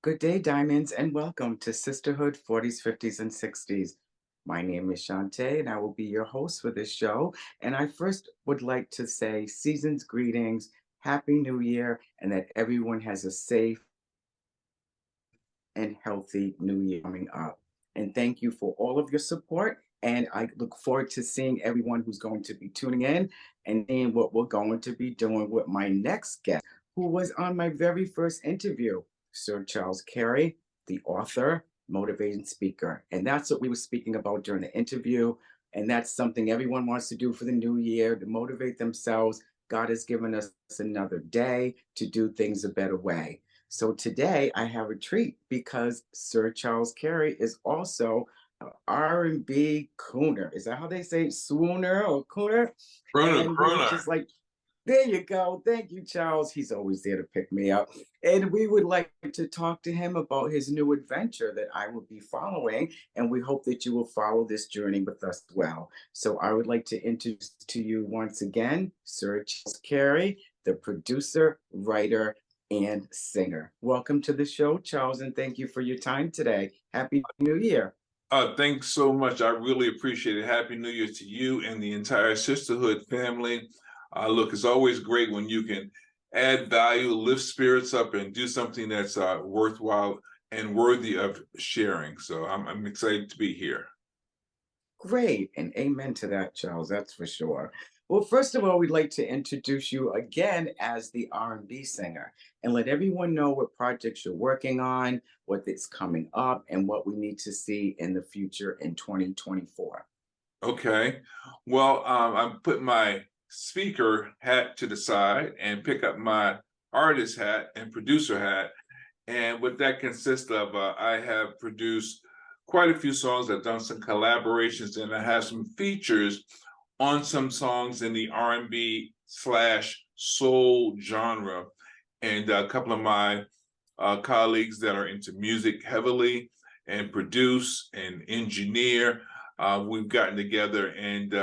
Good day, Diamonds, and welcome to Sisterhood 40s, 50s, and 60s. My name is Chantee, and I will be your host for this show. And I first would like to say season's greetings, Happy New Year, and that everyone has a safe and healthy new year coming up. And thank you for all of your support. And I look forward to seeing everyone who's going to be tuning in and seeing what we're going to be doing with my next guest, who was on my very first interview, Sir Charles Cary, the author, motivating speaker. And that's what we were speaking about during the interview. And that's something everyone wants to do for the new year to motivate themselves. God has given us another day to do things a better way. So today I have a treat because Sir Charles Cary is also an R&B crooner. Is that how they say swooner or crooner? Bruno, And we would Bruno. just like, there you go. Thank you, Charles. He's always there to pick me up. And we would like to talk to him about his new adventure that I will be following. And we hope that you will follow this journey with us as well. So I would like to introduce to you once again, Sir Charles Cary, the producer, writer, and singer. Welcome to the show, Charles, and thank you for your time today. Happy New Year. Thanks so much. I really appreciate it. Happy New Year to you and the entire Sisterhood family. Look, it's always great when you can add value, lift spirits up, and do something that's worthwhile and worthy of sharing. So I'm excited to be here. Great, and amen to that, Charles. That's for sure. Well, first of all, we'd like to introduce you again as the R&B singer and let everyone know what projects you're working on, what is coming up, and what we need to see in the future in 2024. Okay. Well, I'm putting my speaker hat to the side and pick up my artist hat and producer hat. And what that consists of, I have produced quite a few songs. I've done some collaborations, and I have some features on some songs in the R&B slash soul genre. And a couple of my colleagues that are into music heavily and produce and engineer, we've gotten together, and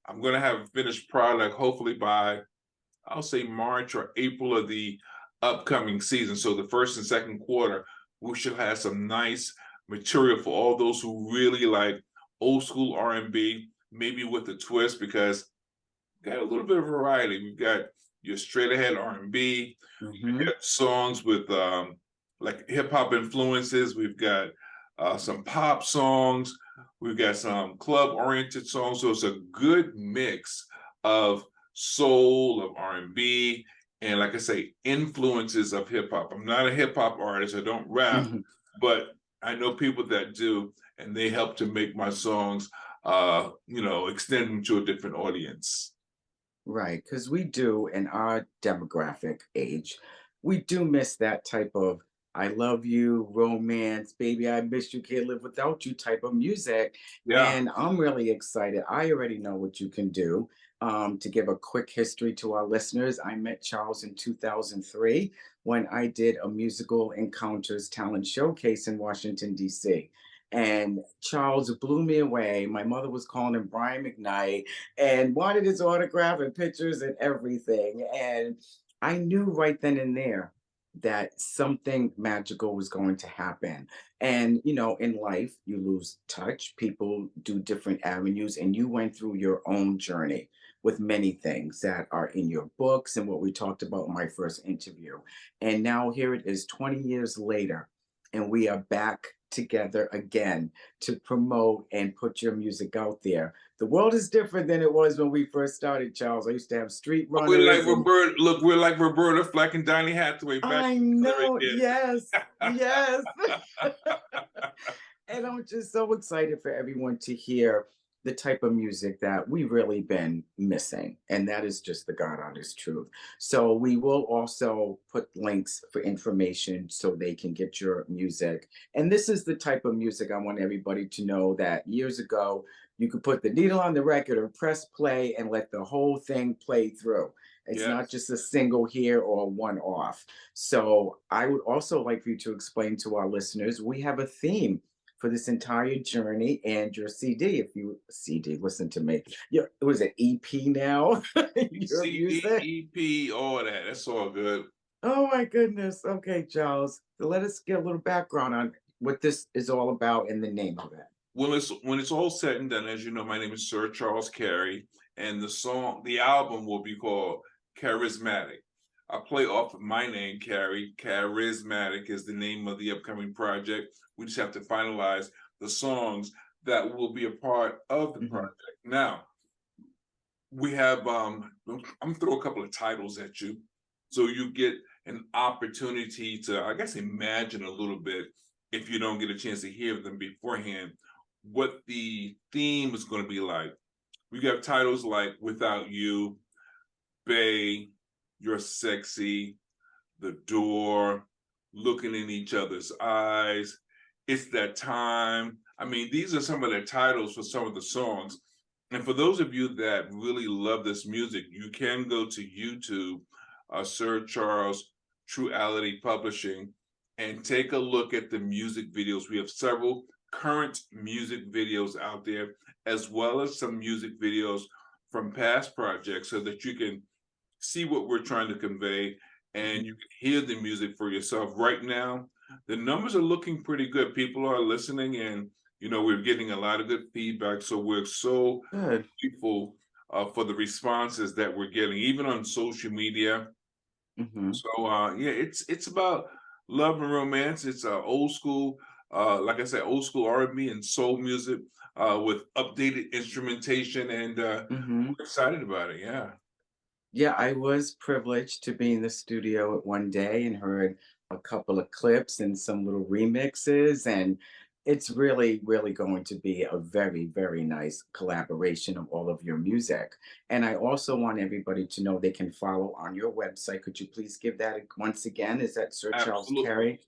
I'm going to have a finished product hopefully by, I'll say, March or April of the upcoming season. So the first and second quarter, we should have some nice material for all those who really like old school R&B, maybe with a twist, because we've got a little bit of variety. We've got your straight ahead R&B, we've got songs with like hip hop influences. We've got some pop songs. We've got some club oriented songs. So it's a good mix of soul, of R&B, and, like I say, influences of hip hop. I'm not a hip hop artist. I don't rap, but I know people that do, and they help to make my songs, extend them to a different audience. Right, because we do in our demographic age, we do miss that type of I love you, romance, baby, I miss you, can't live without you type of music. Yeah. And I'm really excited. I already know what you can do. To give a quick history to our listeners, I met Charles in 2003 when I did a musical encounters talent showcase in Washington, D.C. And Charles blew me away. My mother was calling him Brian McKnight and wanted his autograph and pictures and everything. And I knew right then and there that something magical was going to happen. And, in life, you lose touch, people do different avenues, and you went through your own journey with many things that are in your books and what we talked about in my first interview. And now here it is 20 years later, and we are back together again to promote and put your music out there. The world is different than it was when we first started, Charles. I used to have street We're like runners and Roberta. Look, we're like Roberta Flack and Donny Hathaway back I in know, the yes, yes. days. And I'm just so excited for everyone to hear the type of music that we've really been missing. And that is just the God honest truth. So we will also put links for information so they can get your music. And this is the type of music I want everybody to know that years ago, you could put the needle on the record or press play and let the whole thing play through. It's not Yes. just a single here or one off. So I would also like for you to explain to our listeners, we have a theme for this entire journey and your CD. If you CD, listen to me. It was an EP now. Your CD, music. EP, all that. That's all good. Oh my goodness. Okay, Charles. So let us get a little background on what this is all about and the name of it. Well, it's when it's all said and done, as you know, my name is Sir Charles Cary, and the album will be called Charismatic. I play off of my name, Cary. Charismatic is the name of the upcoming project. We just have to finalize the songs that will be a part of the Hmm. project. Now, we have I'm gonna throw a couple of titles at you so you get an opportunity to, I guess, imagine a little bit, if you don't get a chance to hear them beforehand, what the theme is going to be like. We got titles like Without You, Bay, You're Sexy, The Door, Looking in Each Other's Eyes, It's That Time. I mean, these are some of the titles for some of the songs. And for those of you that really love this music, you can go to YouTube, Sir Charles Truality Publishing, and take a look at the music videos. We have several current music videos out there, as well as some music videos from past projects, so that you can see what we're trying to convey and you Hmm. can hear the music for yourself. Right now, the numbers are looking pretty good. People are listening, and we're getting a lot of good feedback. So we're so Good. grateful for the responses that we're getting, even on social media. Hmm. So yeah, it's about love and romance. It's old school, like I said, old school R&B and soul music with updated instrumentation, and Hmm. we're excited about it. Yeah. Yeah, I was privileged to be in the studio at one day and heard a couple of clips and some little remixes. And it's really, really going to be a very, very nice collaboration of all of your music. And I also want everybody to know they can follow on your website. Could you please give that once again? Is that Sir Charles Absolutely. Cary?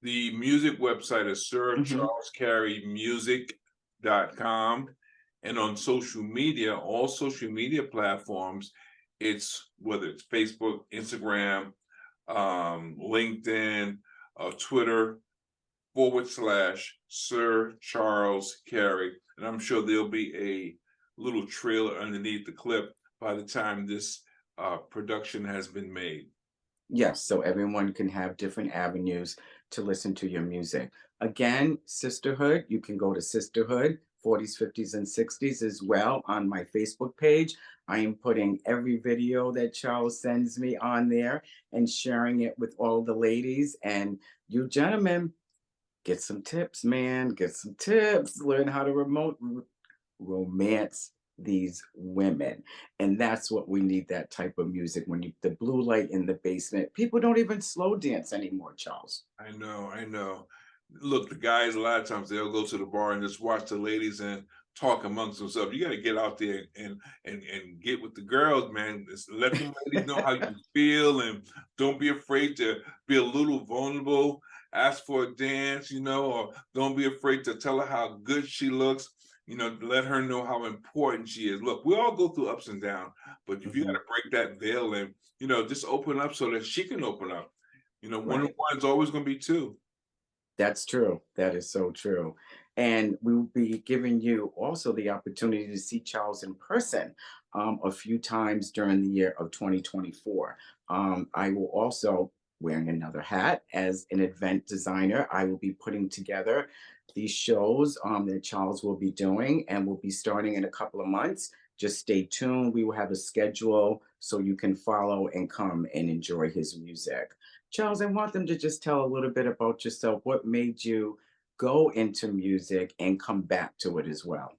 The music website is Hmm. sircharlescarymusic.com. And on social media, all social media platforms, it's whether it's Facebook, Instagram, LinkedIn, Twitter, /Sir Charles Cary. And I'm sure there'll be a little trailer underneath the clip by the time this production has been made. Yes, so everyone can have different avenues to listen to your music. Again, Sisterhood, you can go to Sisterhood 40s, 50s, and 60s as well on my Facebook page. I am putting every video that Charles sends me on there and sharing it with all the ladies. And you gentlemen, get some tips, man. Get some tips. Learn how to romance these women. And that's what we need, that type of music. When you the blue light in the basement, people don't even slow dance anymore, Charles. I know, I know. Look, the guys a lot of times they'll go to the bar and just watch the ladies and talk amongst themselves. You got to get out there and get with the girls, man. Just let them ladies know how you feel, and don't be afraid to be a little vulnerable. Ask for a dance, or don't be afraid to tell her how good she looks. Let her know how important she is. Look, we all go through ups and downs, but if you got Hmm. to break that veil and just open up so that she can open up. One and Right. one is always going to be two. That's true. That is so true. And we will be giving you also the opportunity to see Charles in person a few times during the year of 2024. I will also, wearing another hat as an event designer, I will be putting together these shows that Charles will be doing, and will be starting in a couple of months. Just stay tuned. We will have a schedule so you can follow and come and enjoy his music. Charles, I want them to just tell a little bit about yourself. What made you go into music and come back to it as well?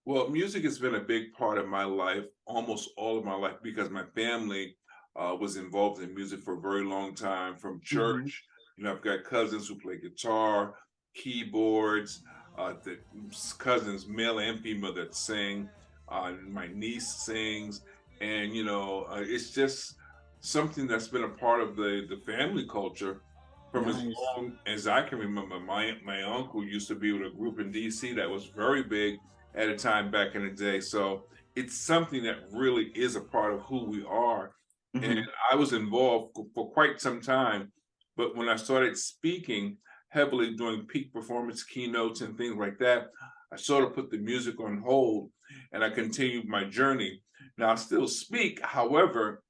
Well, music has been a big part of my life, almost all of my life, because my family was involved in music for a very long time. From Hmm. church, I've got cousins who play guitar, keyboards, cousins, male and female, that sing. My niece sings, and it's just something that's been a part of the family culture from as Nice. long as I can remember. My uncle used to be with a group in D.C. that was very big at a time back in the day. So it's something that really is a part of who we are. And Hmm. I was involved for quite some time. But when I started speaking heavily, doing peak performance keynotes and things like that, I sort of put the music on hold and I continued my journey. Now I still speak. However,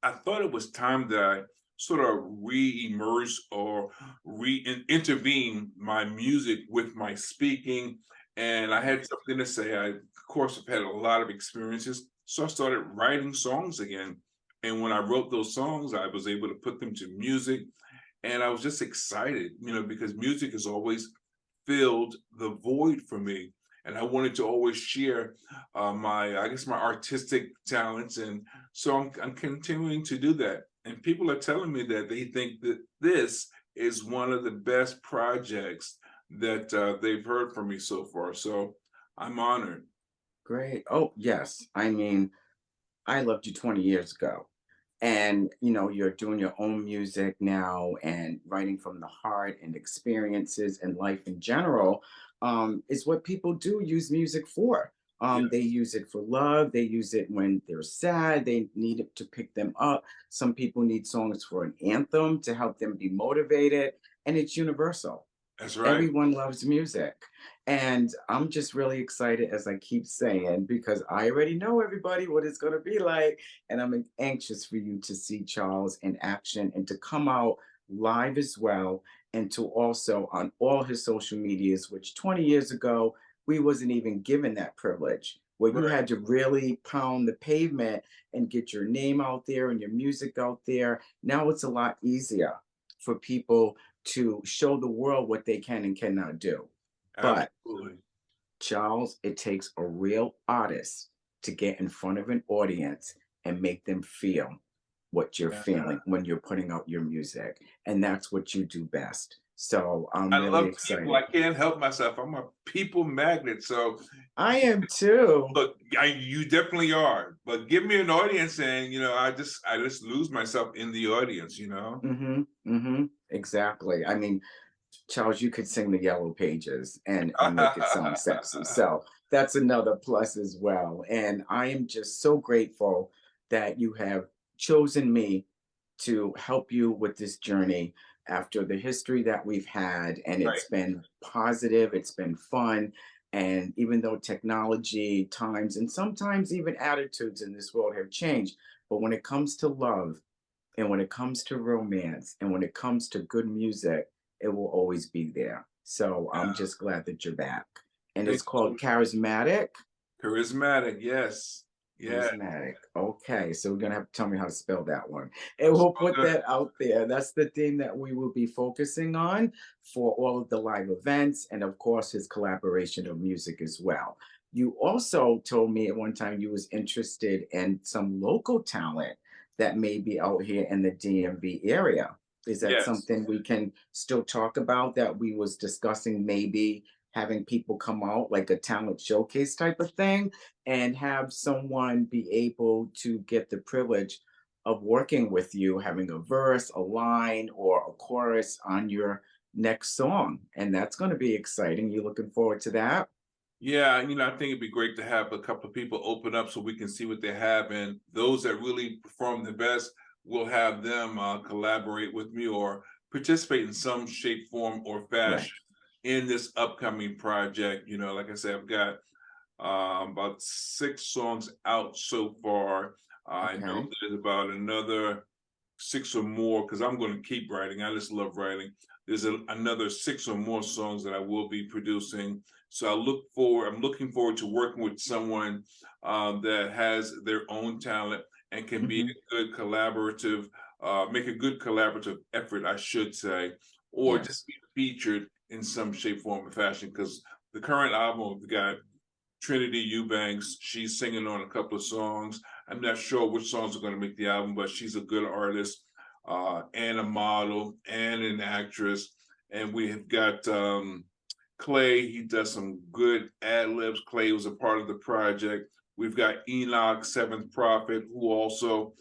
I thought it was time that I sort of re-emerge or re-intervene my music with my speaking. And I had something to say. I, of course, have had a lot of experiences. So I started writing songs again. And when I wrote those songs, I was able to put them to music. And I was just excited, because music has always filled the void for me. And I wanted to always share I guess, my artistic talents. And so I'm continuing to do that. And people are telling me that they think that this is one of the best projects that they've heard from me so far. So I'm honored. Great. Oh, yes. I mean, I loved you 20 years ago. And, you're doing your own music now and writing from the heart and experiences and life in general is what people do use music for. Yeah, They use it for love. They use it when they're sad. They need it to pick them up. Some people need songs for an anthem to help them be motivated. And it's universal. that's right. Everyone loves music. And I'm just really excited, as I keep saying, because I already know everybody what it's going to be like. And I'm anxious for you to see Charles in action and to come out live as well. And to also on all his social medias, which 20 years ago, we wasn't even given that privilege, where you Right. had to really pound the pavement and get your name out there and your music out there. Now it's a lot easier for people to show the world what they can and cannot do. But Absolutely. Charles, it takes a real artist to get in front of an audience and make them feel what you're Yeah. feeling when you're putting out your music. And that's what you do best. So I'm I really love people. excited. I can't help myself. I'm a people magnet. So I am too. look, you definitely are. But give me an audience, and I just lose myself in the audience. Exactly. I mean, Charles, you could sing the Yellow Pages and make it sound sexy. So that's another plus as well. And I am just so grateful that you have chosen me to help you with this journey after the history that we've had. And Right. it's been positive, it's been fun. And even though technology, times, and sometimes even attitudes in this world have changed, but when it comes to love, and when it comes to romance and when it comes to good music, it will always be there. So I'm Yeah. just glad that you're back. And Thank it's you so called much. Charismatic. Charismatic. Yes. Yeah. Charismatic. Okay, so we're gonna have to tell me how to spell that one. And That's we'll so put good. that out there. That's the theme that we will be focusing on for all of the live events and of course his collaboration of music as well. You also told me at one time you was interested in some local talent that may be out here in the DMV area. Is that Yes. something we can still talk about that we was discussing maybe having people come out like a talent showcase type of thing? And have someone be able to get the privilege of working with you, having a verse, a line, or a chorus on your next song. And that's going to be exciting. You looking forward to that? Yeah, I think it'd be great to have a couple of people open up so we can see what they have, and those that really perform the best, we'll have them collaborate with me or participate in some shape, form, or Right. fashion in this upcoming project. Like I said, I've got about 6 songs out so far. I know Okay. there's about another 6 or more because I'm going to keep writing. I just love writing. There's another 6 or more songs that I will be producing. So I'm looking forward to working with someone that has their own talent and can be Hmm. a good collaborative, make a good collaborative effort, I should say, or just Yes. be featured in some shape, form, or fashion. Because the current album, we've got Trinity Eubanks. She's singing on a couple of songs. I'm not sure which songs are going to make the album, but she's a good artist and a model and an actress. And we have got Clay. He does some good ad libs. Clay was a part of the project. We've got Enoch, Seventh Prophet, who also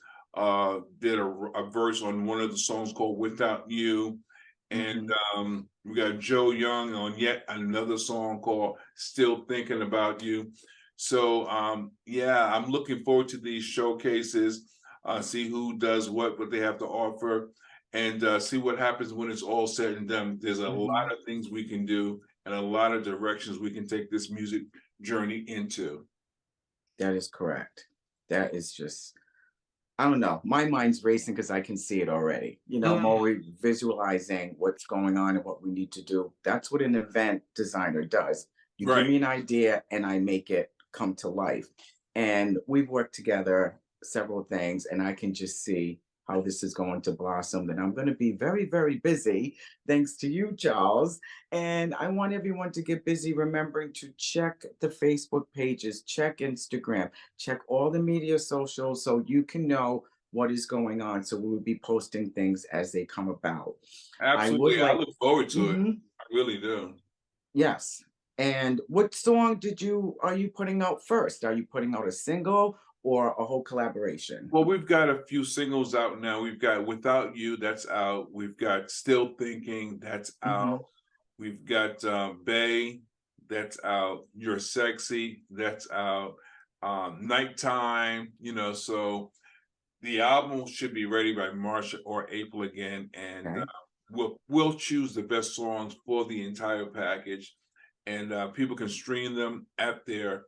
did a verse on one of the songs called Without You. And Hmm. we got Joe Young on yet another song called Still Thinking About You. So yeah, I'm looking forward to these showcases, see who does what they have to offer, and see what happens when it's all said and done. There's a Hmm. lot of things we can do and a lot of directions we can take this music journey into. That is correct. That is just I don't know. My mind's racing because I can see it already. I'm Mm, already visualizing what's going on and what we need to do. That's what an event designer does. You give right. me an idea and I make it come to life. And we've worked together several things, and I can just see how this is going to blossom. And I'm going to be very, very busy thanks to you, Charles. And I want everyone to get busy remembering to check the Facebook pages, check Instagram, check all the media socials so you can know what is going on. So we will be posting things as they come about. I would Absolutely. I like, look forward to it. Mhm. I really do. Yes. And what song are you putting out first? Are you putting out a single or a whole collaboration? Well, we've got a few singles out now. We've got Without You, that's out. We've got Still Thinking, that's out. Mhm. We've got Bay, that's out. You're Sexy, that's out. Nighttime, so the album should be ready by March or April again, and Okay. we'll choose the best songs for the entire package, and people can stream them at their,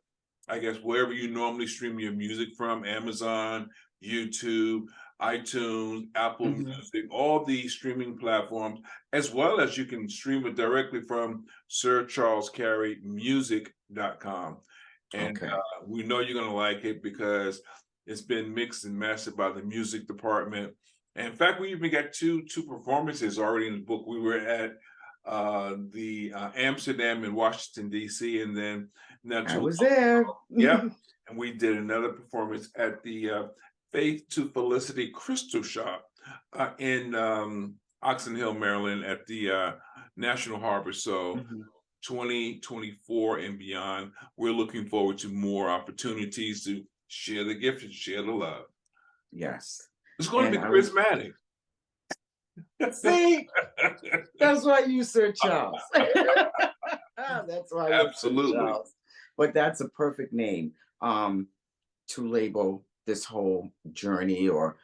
I guess, wherever you normally stream your music from: Amazon, YouTube, iTunes, Apple Mhm. Music, all these streaming platforms, as well as you can stream it directly from Sir Charles Cary Music.com. And Okay. we know you're going to like it because it's been mixed and mastered by the music department. And in fact, we even got two performances already in the book. We were at the Amsterdam and Washington D.C., and then not I too was long there. ago, yep, and we did another performance at the Faith to Felicity Crystal Shop in Oxon Hill, Maryland, at the National Harbor. So Mhm. 2024 and beyond, we're looking forward to more opportunities to share the gift and share the love. Yes. It's going And to be I would charismatic. see. That's why you Sir Charles. That's why you're Sir Absolutely. Charles. But that's a perfect name to label this whole journey. Or,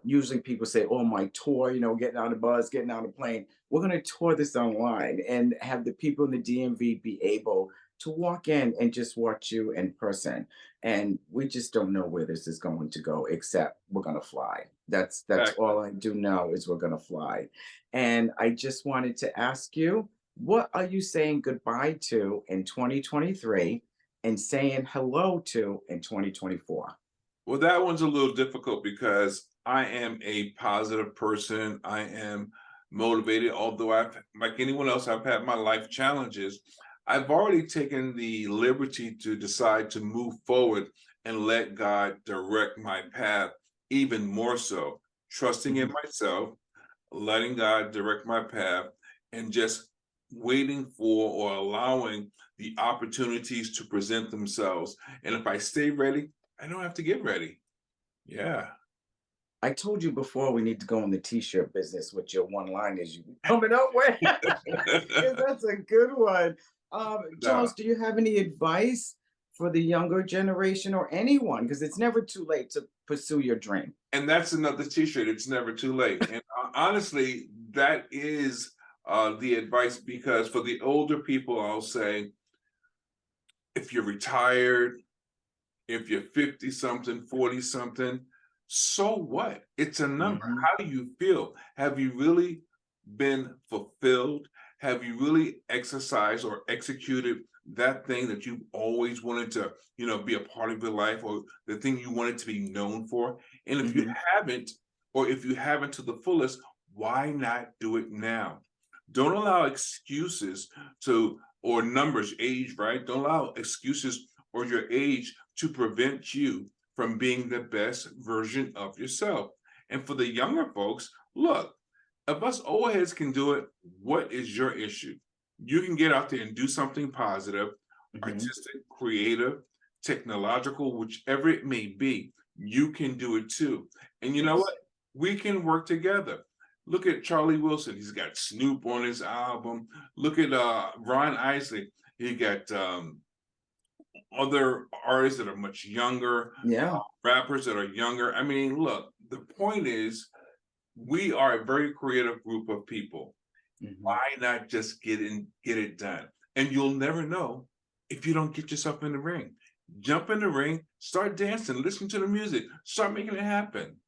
usually people say, oh, my tour, getting on the bus, getting on the plane. We're going to tour this online and have the people in the DMV be able to walk in and just watch you in person. And we just don't know where this is going to go, except we're going to fly. That's Exactly. all I do know is we're going to fly. And I just wanted to ask you, what are you saying goodbye to in 2023 and saying hello to in 2024? Well, that one's a little difficult because I am a positive person. I am motivated, although like anyone else, I've had my life challenges. I've already taken the liberty to decide to move forward and let God direct my path even more so, trusting in Mhm. myself, letting God direct my path, and just waiting for or allowing the opportunities to present themselves. And if I stay ready, I don't have to get ready. Yeah. I told you before we need to go in the t-shirt business with your one-liners you be coming up with. 'Cause that's a good one. No. Charles, do you have any advice for the younger generation or anyone? Because it's never too late to pursue your dream. And that's another t-shirt. It's never too late. And honestly, that is the advice, because for the older people, I'll say, if you're retired, if you're 50 something, 40 something, so what? It's a number. Mhm. How do you feel? Have you really been fulfilled? Have you really exercised or executed that thing that you always wanted to, be a part of your life, or the thing you wanted to be known for? And if you Mhm. haven't, or if you haven't to the fullest, why not do it now? Don't allow excuses to, or numbers, age, right? Don't allow excuses or your age to prevent you from being the best version of yourself. And for the younger folks, look, if us old heads can do it, what is your issue? You can get out there and do something positive, Mhm. artistic, creative, technological, whichever it may be. You can do it too. And you know what? Yes. We can work together. Look at Charlie Wilson. He's got Snoop on his album. Look at Ron Isley. He got other artists that are much younger, Yeah. rappers that are younger. I mean, look, the point is, we are a very creative group of people. Mhm. Why not just get it done? And you'll never know if you don't get yourself in the ring. Jump in the ring, start dancing, listen to the music, start making it happen.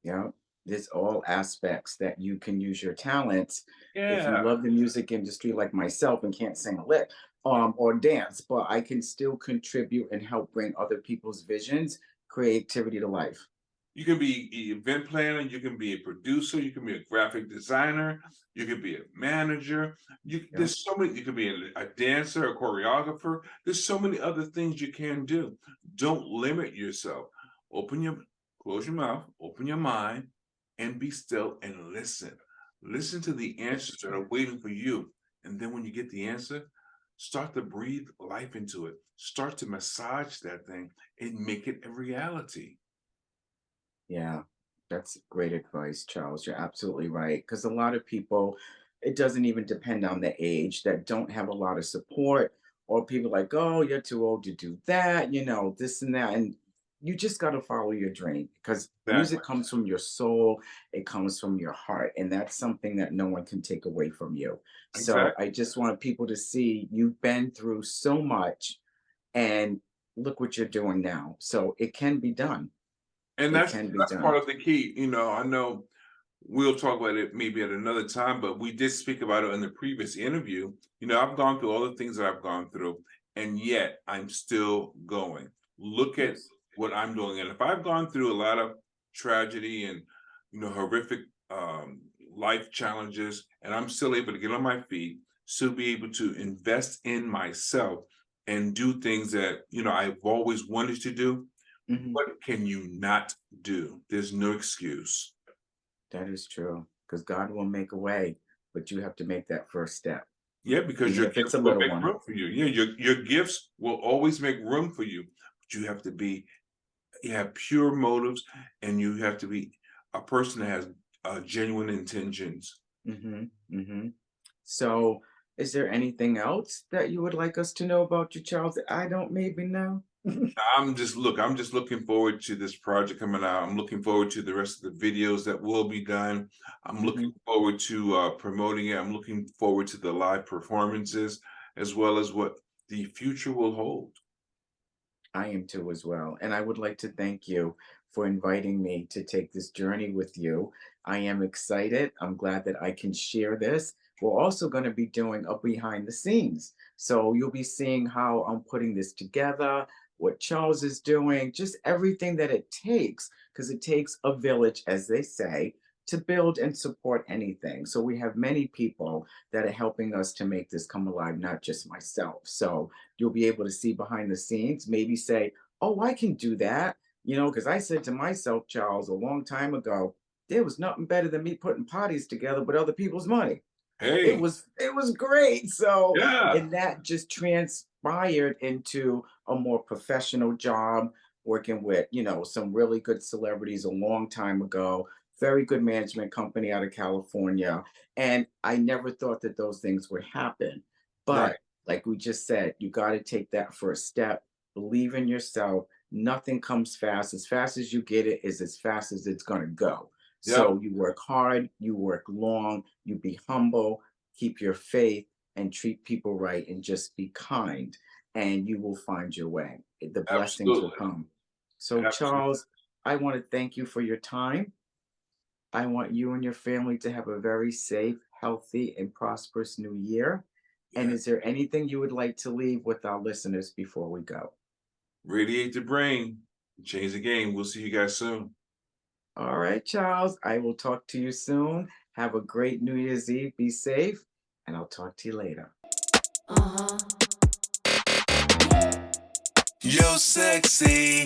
Yeah. There's all aspects that you can use your talents. If you Yeah, love the music industry like myself and can't sing a lick, or dance, but I can still contribute and help bring other people's visions, creativity to life. you can be an event planner, you can be a producer, you can be a graphic designer, you can be a manager. Yeah. There's so many. You can be a dancer, a choreographer. There's so many other things you can do. Don't limit yourself. Open your, close your mouth, open your mind, and be still and listen. Listen to the That's answers that true. are waiting for you. And then when you get the answer, start to breathe life into it. Start to massage that thing and make it a reality. Yeah, that's great advice, Charles. You're absolutely right. Because a lot of people, it doesn't even depend on the age, that don't have a lot of support, or people like, oh, you're too old to do that, this and that. And you just got to follow your dream because Exactly. music comes from your soul, it comes from your heart. And that's something that no one can take away from you. So Exactly. I just want people to see you've been through so much and look what you're doing now. So it can be done. And It that's can be that's part done. of the key. I know we'll talk about it maybe at another time, but we did speak about it in the previous interview. I've gone through all the things that I've gone through, and yet I'm still going. Look at Yes. what I'm doing. And if I've gone through a lot of tragedy and horrific life challenges, and I'm still able to get on my feet, still be able to invest in myself and do things that I've always wanted to do. Mhm. What can you not do? There's no excuse. That is true, because God will make a way, but you have to make that first step, Yeah, because even your if it's gifts a will little make one. room for you. Yeah, your gifts will always make room for you, but you have pure motives, and you have to be a person that has genuine intentions. Mhm, mhm. So, is there anything else that you would like us to know about you, Charles, that I don't maybe know? I'm just looking forward to this project coming out. I'm looking forward to the rest of the videos that will be done. I'm looking Mhm. forward to promoting it. I'm looking forward to the live performances as well as what the future will hold. I am too as well. And I would like to thank you for inviting me to take this journey with you. I am excited. I'm glad that I can share this. We're also going to be doing a behind the scenes. So you'll be seeing how I'm putting this together, what Charles is doing, just everything that it takes, because it takes a village, as they say, to build and support anything. So we have many people that are helping us to make this come alive, not just myself. So you'll be able to see behind the scenes, maybe say, oh, I can do that. Because I said to myself, Charles, a long time ago, there was nothing better than me putting parties together with other people's money. It Hey, was it was great. So, yeah. and that just transpired into a more professional job, working with, some really good celebrities a long time ago, very good management company out of California. And I never thought that those things would happen. Right. But like we just said, you got to take that first step, believe in yourself. Nothing comes fast. As fast as you get it is as fast as it's going to go. Yep. So you work hard, you work long, you be humble, keep your faith, and treat people right, and just be kind, and you will find your way. The blessings will Absolutely. come. So, Absolutely. Charles, I want to thank you for your time. I want you and your family to have a very safe, healthy, and prosperous new year. And Yeah. is there anything you would like to leave with our listeners before we go? Radiate the brain. Change the game. We'll see you guys soon. All right, Charles, I will talk to you soon. Have a great New Year's Eve. Be safe, and I'll talk to you later. Yo, sexy.